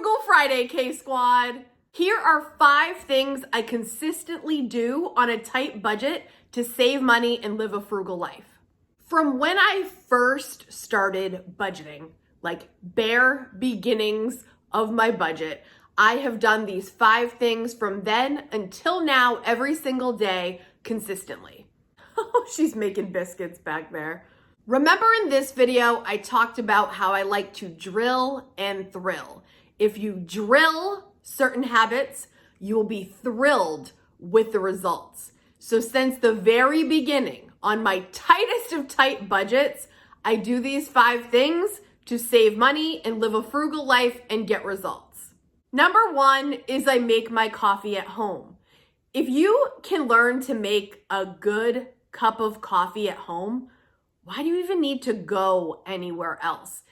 Frugal Friday, K-Squad. Here are 5 things I consistently do on a tight budget to save money and live a frugal life. From when I first started budgeting, like bare beginnings of my budget, I have done these 5 things from then until now every single day consistently. Oh, she's making biscuits back there. Remember in this video, I talked about how I like to drill and thrill. If you drill certain habits, you will be thrilled with the results. So since the very beginning, on my tightest of tight budgets, I do these 5 things to save money and live a frugal life and get results. Number 1 is I make my coffee at home. If you can learn to make a good cup of coffee at home, why do you even need to go anywhere else?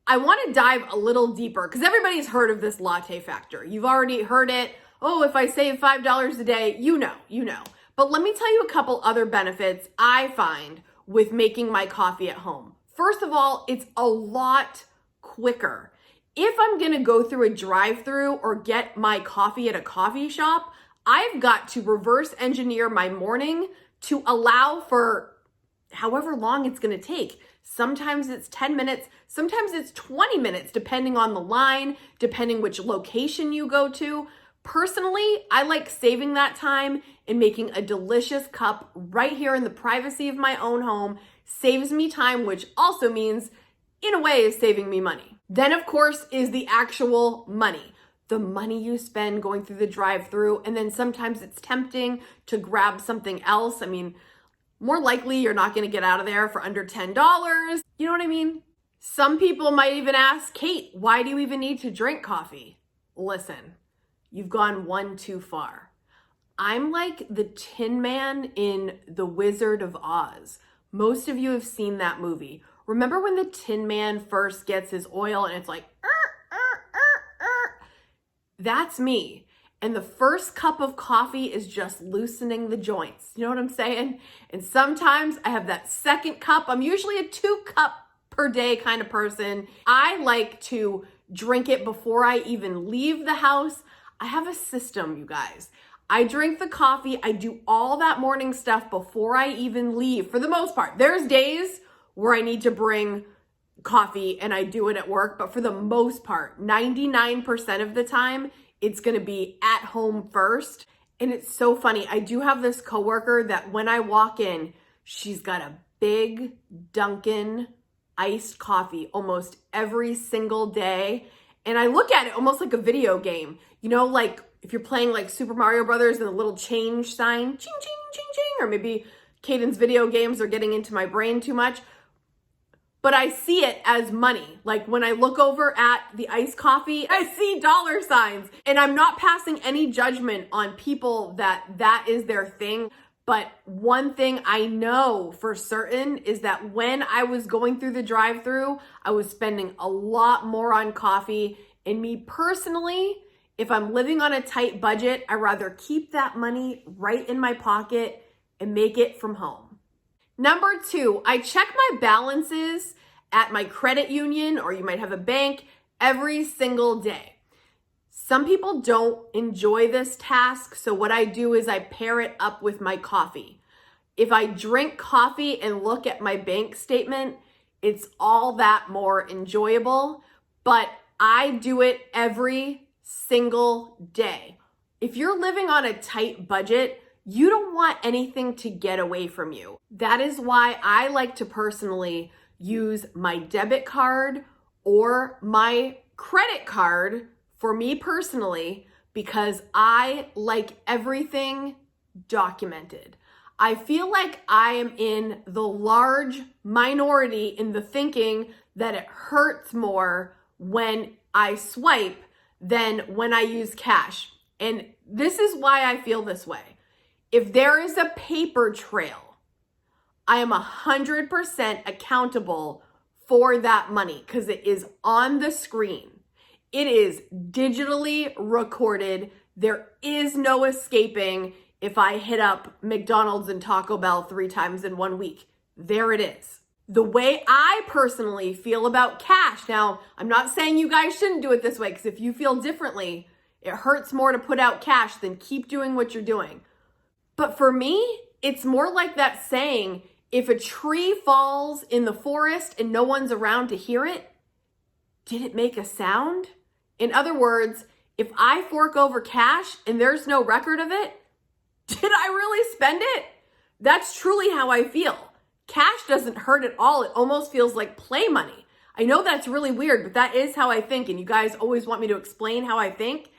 I want to dive a little deeper because everybody's heard of this latte factor. You've already heard it. Oh, if I save $5 a day, you know. But let me tell you a couple other benefits I find with making my coffee at home. First of all, it's a lot quicker. If I'm going to go through a drive-through or get my coffee at a coffee shop, I've got to reverse engineer my morning to allow for however long it's going to take. Sometimes it's 10 minutes, sometimes it's 20 minutes, depending on the line, depending which location you go to. Personally, I like saving that time and making a delicious cup right here in the privacy of my own home. Saves me time, which also means, in a way, is saving me money. Then, of course, is the actual money. The money you spend going through the drive-through, and then sometimes it's tempting to grab something else. I mean, more likely you're not going to get out of there for under $10. You know what I mean? Some people might even ask, Kate, why do you even need to drink coffee? Listen, you've gone one too far. I'm like the Tin Man in The Wizard of Oz. Most of you have seen that movie. Remember when the Tin Man first gets his oil and it's like, That's me. And the first cup of coffee is just loosening the joints. You know what I'm saying? And sometimes I have that second cup. I'm usually a 2-cup per day kind of person. I like to drink it before I even leave the house. I have a system, you guys. I drink the coffee. I do all that morning stuff before I even leave for the most part. There's days where I need to bring coffee and I do it at work, but for the most part, 99% of the time, it's going to be at home first. And it's so funny. I do have this coworker that when I walk in, she's got a big Dunkin' iced coffee almost every single day. And I look at it almost like a video game. You know, like if you're playing like Super Mario Brothers and the little change sign, ching, ching, ching, ching, or maybe Kaden's video games are getting into my brain too much. But I see it as money. Like when I look over at the iced coffee, I see dollar signs. And I'm not passing any judgment on people that is their thing. But one thing I know for certain is that when I was going through the drive-through, I was spending a lot more on coffee. And me personally, if I'm living on a tight budget, I'd rather keep that money right in my pocket and make it from home. Number 2, I check my balances at my credit union, or you might have a bank, every single day. Some people don't enjoy this task, so what I do is I pair it up with my coffee. If I drink coffee and look at my bank statement, it's all that more enjoyable, but I do it every single day. If you're living on a tight budget, you don't want anything to get away from you. That is why I like to personally use my debit card or my credit card for me personally, because I like everything documented. I feel like I am in the large minority in the thinking that it hurts more when I swipe than when I use cash. And this is why I feel this way. If there is a paper trail, I am 100% accountable for that money because it is on the screen. It is digitally recorded. There is no escaping if I hit up McDonald's and Taco Bell 3 times in 1 week. There it is. The way I personally feel about cash, now, I'm not saying you guys shouldn't do it this way, because if you feel differently, it hurts more to put out cash than keep doing what you're doing. But for me, it's more like that saying, if a tree falls in the forest and no one's around to hear it, did it make a sound? In other words, if I fork over cash and there's no record of it, did I really spend it? That's truly how I feel. Cash doesn't hurt at all. It almost feels like play money. I know that's really weird, but that is how I think. And you guys always want me to explain how I think.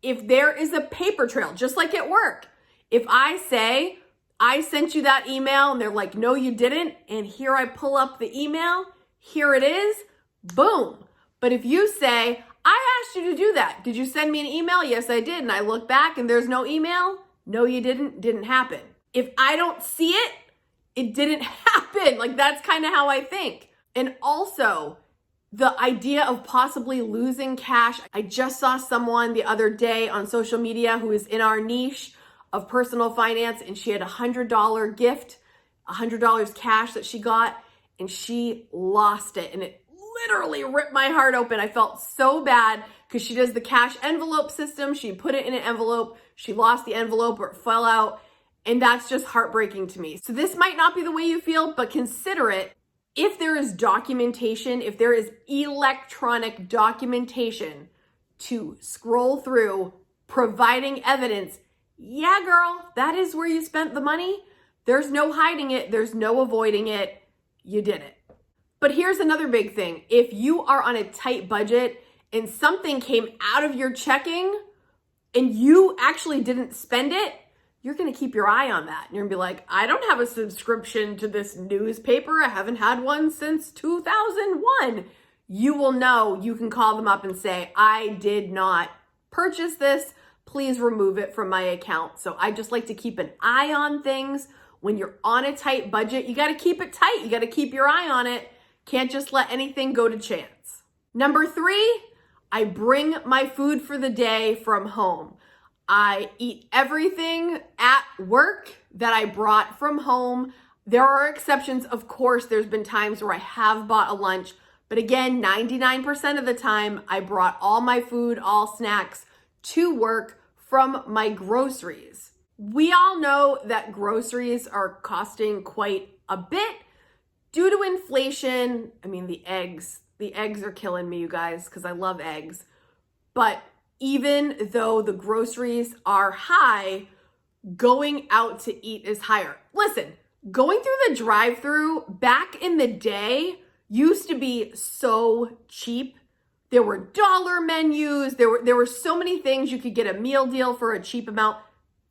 If there is a paper trail, just like at work, if I say, I sent you that email and they're like, no, you didn't. And here I pull up the email. Here it is. Boom. But if you say, I asked you to do that. Did you send me an email? Yes, I did. And I look back and there's no email. No, you didn't happen. If I don't see it, it didn't happen. Like, that's kind of how I think. And also the idea of possibly losing cash. I just saw someone the other day on social media who is in our niche of personal finance, and she had $100 gift, $100 cash that she got, and she lost it. And it literally ripped my heart open. I felt so bad because she does the cash envelope system. She put it in an envelope. She lost the envelope or it fell out. And that's just heartbreaking to me. So this might not be the way you feel, but consider it. If there is documentation, if there is electronic documentation to scroll through, providing evidence, yeah, girl, that is where you spent the money. There's no hiding it. There's no avoiding it. You did it. But here's another big thing. If you are on a tight budget and something came out of your checking and you actually didn't spend it, you're going to keep your eye on that. You're going to be like, I don't have a subscription to this newspaper. I haven't had one since 2001. You will know. You can call them up and say, I did not purchase this. Please remove it from my account. So I just like to keep an eye on things. When you're on a tight budget, you got to keep it tight. You got to keep your eye on it. Can't just let anything go to chance. Number 3, I bring my food for the day from home. I eat everything at work that I brought from home. There are exceptions. Of course, there's been times where I have bought a lunch, but again, 99% of the time, I brought all my food, all snacks to work from my groceries. We all know that groceries are costing quite a bit due to inflation. I mean, the eggs are killing me, you guys, because I love eggs. But even though the groceries are high, going out to eat is higher. Listen, going through the drive-thru back in the day used to be so cheap. There were dollar menus. There were so many things. You could get a meal deal for a cheap amount.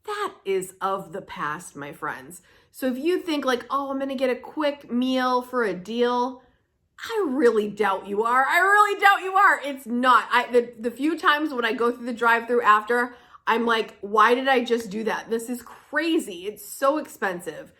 That is of the past, my friends. So if you think like, oh, I'm going to get a quick meal for a deal, I really doubt you are. I really doubt you are. It's not. The few times when I go through the drive-thru after, I'm like, why did I just do that? This is crazy. It's so expensive.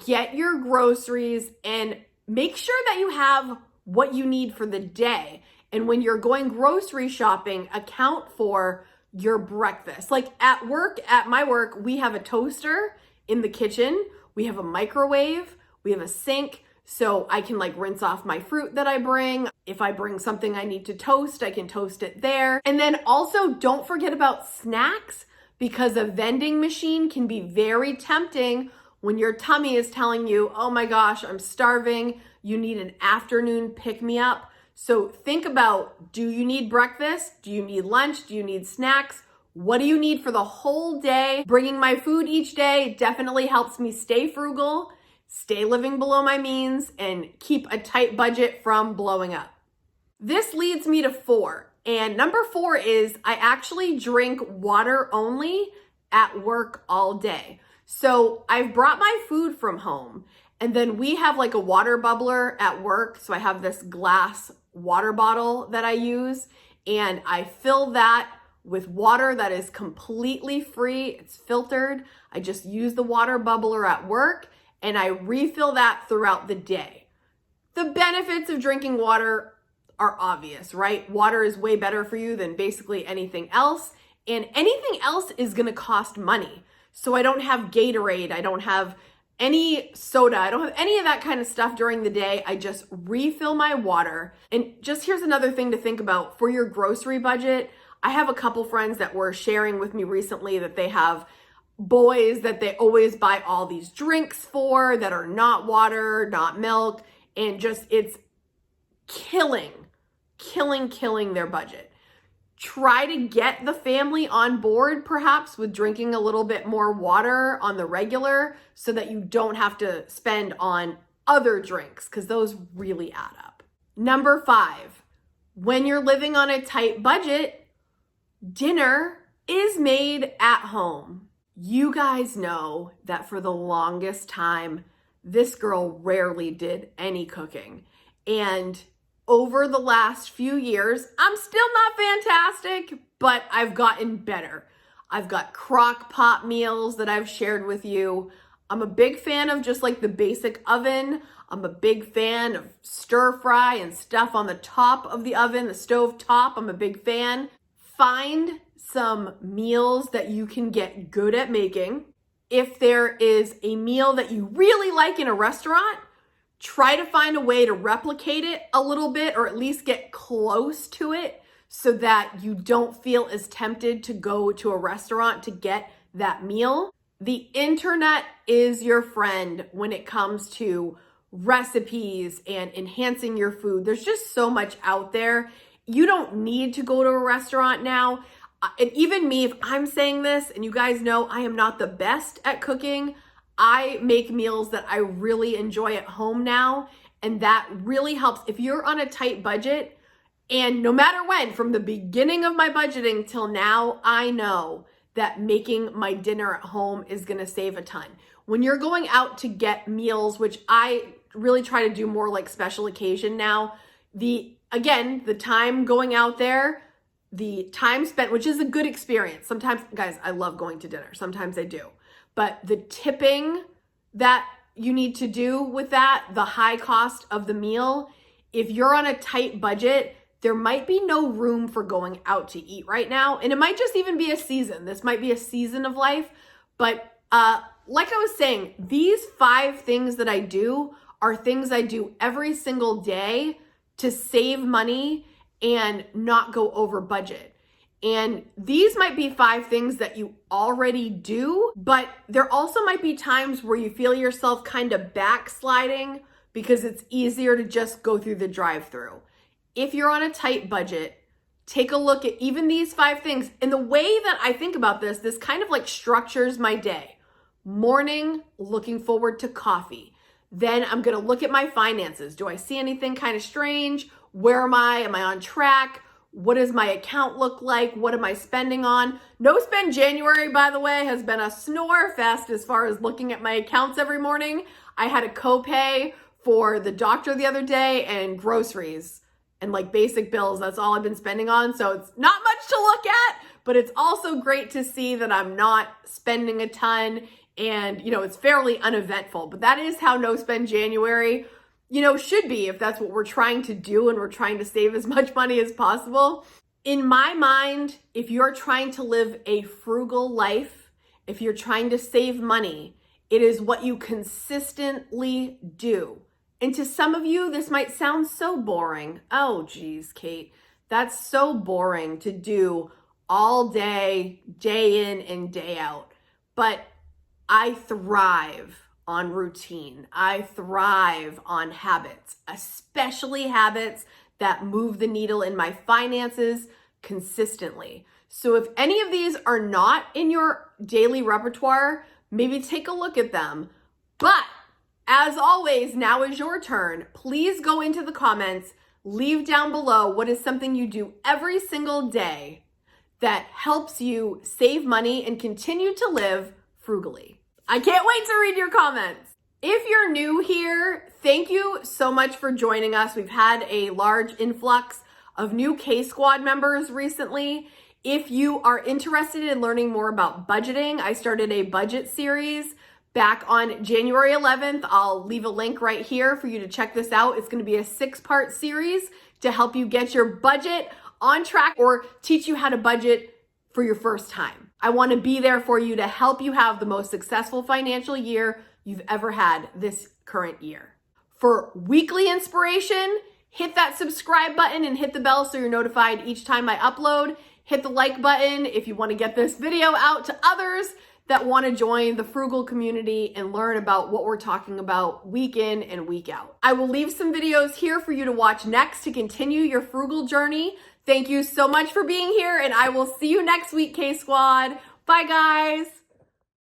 Get your groceries and make sure that you have what you need for the day. And when you're going grocery shopping, account for your breakfast. Like at work, at my work, we have a toaster in the kitchen. We have a microwave. We have a sink. So I can like rinse off my fruit that I bring. If I bring something I need to toast, I can toast it there. And then also don't forget about snacks, because a vending machine can be very tempting when your tummy is telling you, oh my gosh, I'm starving. You need an afternoon pick-me-up. So think about, do you need breakfast? Do you need lunch? Do you need snacks? What do you need for the whole day? Bringing my food each day definitely helps me stay frugal, stay living below my means, and keep a tight budget from blowing up. This leads me to 4. And number 4 is I actually drink water only at work all day. So I've brought my food from home, and then we have like a water bubbler at work. So I have this glass water bottle that I use, and I fill that with water that is completely free. It's filtered. I just use the water bubbler at work, and I refill that throughout the day. The benefits of drinking water are obvious, right? Water is way better for you than basically anything else, and anything else is gonna cost money. So I don't have Gatorade, I don't have any soda. I don't have any of that kind of stuff during the day. I just refill my water. And just here's another thing to think about for your grocery budget. I have a couple friends that were sharing with me recently that they have boys that they always buy all these drinks for that are not water, not milk, and just it's killing their budget. Try to get the family on board perhaps with drinking a little bit more water on the regular so that you don't have to spend on other drinks because those really add up. Number 5, when you're living on a tight budget, dinner is made at home. You guys know that for the longest time, this girl rarely did any cooking. And over the last few years, I'm still not fantastic, but I've gotten better. I've got crock pot meals that I've shared with you. I'm a big fan of just like the basic oven. I'm a big fan of stir fry and stuff on the top of the oven, the stove top. I'm a big fan. Find some meals that you can get good at making. If there is a meal that you really like in a restaurant, try to find a way to replicate it a little bit or at least get close to it so that you don't feel as tempted to go to a restaurant to get that meal. The internet is your friend when it comes to recipes and enhancing your food. There's just so much out there. You don't need to go to a restaurant now. And even me, if I'm saying this, and you guys know I am not the best at cooking, I make meals that I really enjoy at home now, and that really helps. If you're on a tight budget, and no matter when, from the beginning of my budgeting till now, I know that making my dinner at home is gonna save a ton. When you're going out to get meals, which I really try to do more like special occasion now, the time going out there, the time spent, which is a good experience. Sometimes, guys, I love going to dinner. Sometimes I do. But the tipping that you need to do with that, the high cost of the meal, if you're on a tight budget, there might be no room for going out to eat right now. And it might just even be a season. This might be a season of life. But like I was saying, these 5 things that I do are things I do every single day to save money and not go over budget. And these might be 5 things that you already do, but there also might be times where you feel yourself kind of backsliding because it's easier to just go through the drive-through. If you're on a tight budget, take a look at even these 5 things. And the way that I think about this kind of like structures my day. Morning, looking forward to coffee. Then I'm gonna look at my finances. Do I see anything kind of strange? Where am I? Am I on track? What does my account look like? What am I spending on? No Spend January, by the way, has been a snore fest as far as looking at my accounts every morning. I had a copay for the doctor the other day and groceries and like basic bills. That's all I've been spending on. So it's not much to look at, but it's also great to see that I'm not spending a ton and, it's fairly uneventful. But that is how No Spend January should be if that's what we're trying to do and we're trying to save as much money as possible. In my mind, if you're trying to live a frugal life, if you're trying to save money, it is what you consistently do. And to some of you, this might sound so boring. Oh, geez, Kate, that's so boring to do all day, day in and day out. But I thrive on routine. I thrive on habits, especially habits that move the needle in my finances consistently. So if any of these are not in your daily repertoire, maybe take a look at them. But as always, now is your turn. Please go into the comments, leave down below what is something you do every single day that helps you save money and continue to live frugally. I can't wait to read your comments. If you're new here, thank you so much for joining us. We've had a large influx of new K-Squad members recently. If you are interested in learning more about budgeting, I started a budget series back on January 11th. I'll leave a link right here for you to check this out. It's going to be a 6-part series to help you get your budget on track or teach you how to budget for your first time. I want to be there for you to help you have the most successful financial year you've ever had this current year. For weekly inspiration, hit that subscribe button and hit the bell so you're notified each time I upload. Hit the like button if you want to get this video out to others that want to join the Frugal community and learn about what we're talking about week in and week out. I will leave some videos here for you to watch next to continue your Frugal journey. Thank you so much for being here, and I will see you next week, K-Squad. Bye, guys.